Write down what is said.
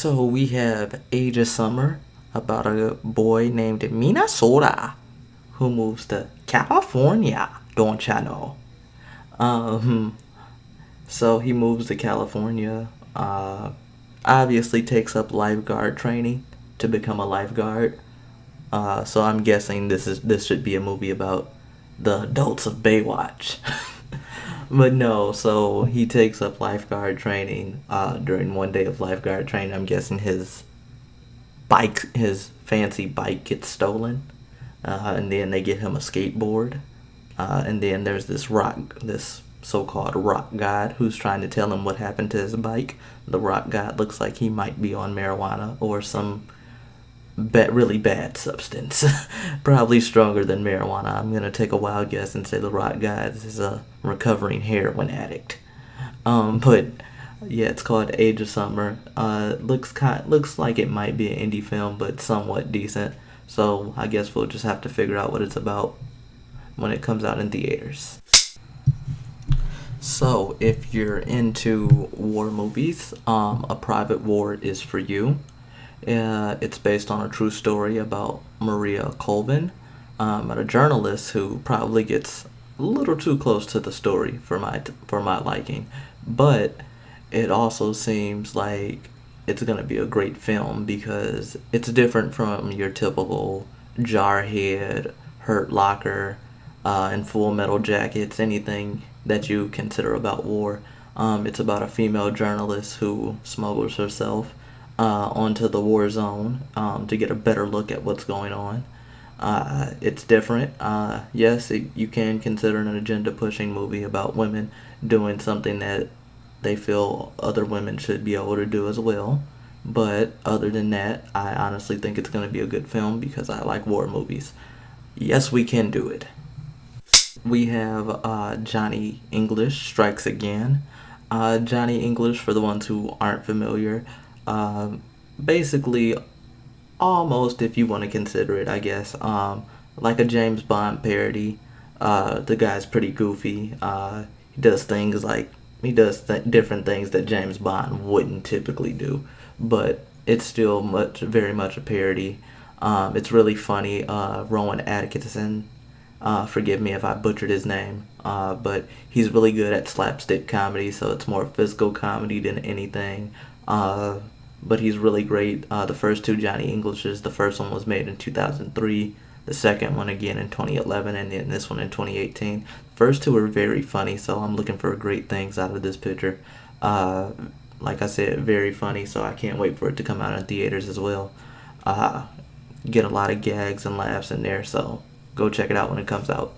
So we have Age of Summer about a boy named Minnesota who moves to California, don't ya know? Um, so he moves to California, obviously takes up lifeguard training to become a lifeguard. So I'm guessing this should be a movie about the adults of Baywatch. But no, so he takes up lifeguard training during one day of lifeguard training. I'm guessing his fancy bike gets stolen, and then they get him a skateboard, and then there's this so-called rock god who's trying to tell him what happened to his bike. The rock god looks like he might be on marijuana or some really bad substance, probably stronger than marijuana. I'm gonna take a wild guess and say the rock god is a recovering heroin addict. But yeah, it's called Age of Summer. Looks like it might be an indie film, but somewhat decent. So I guess we'll just have to figure out what it's about when it comes out in theaters. So if you're into war movies, A Private War is for you. It's based on a true story about Maria Colvin, a journalist who probably gets a little too close to the story for my liking, but it also seems like it's gonna be a great film because it's different from your typical Jarhead, Hurt Locker, and Full Metal Jackets, anything that you consider about war. It's about a female journalist who smuggles herself onto the war zone to get a better look at what's going on. It's different. Yes, you can consider an agenda pushing movie about women doing something that they feel other women should be able to do as well. But other than that, I honestly think it's going to be a good film because I like war movies. Yes, we can do it. We have Johnny English Strikes Again. Johnny English, for the ones who aren't familiar, basically, almost, if you want to consider it, I guess, like a James Bond parody. The guy's pretty goofy. He does things like different things that James Bond wouldn't typically do, but it's still very much a parody. It's really funny. Rowan Atkinson, forgive me if I butchered his name, but he's really good at slapstick comedy, so it's more physical comedy than anything. But he's really great. The first two Johnny Englishes, the first one was made in 2003, the second one again in 2011, and then this one in 2018. First two are very funny, so I'm looking for great things out of this picture. Like I said, very funny, so I can't wait for it to come out in theaters as well. Get a lot of gags and laughs in there, so go check it out when it comes out.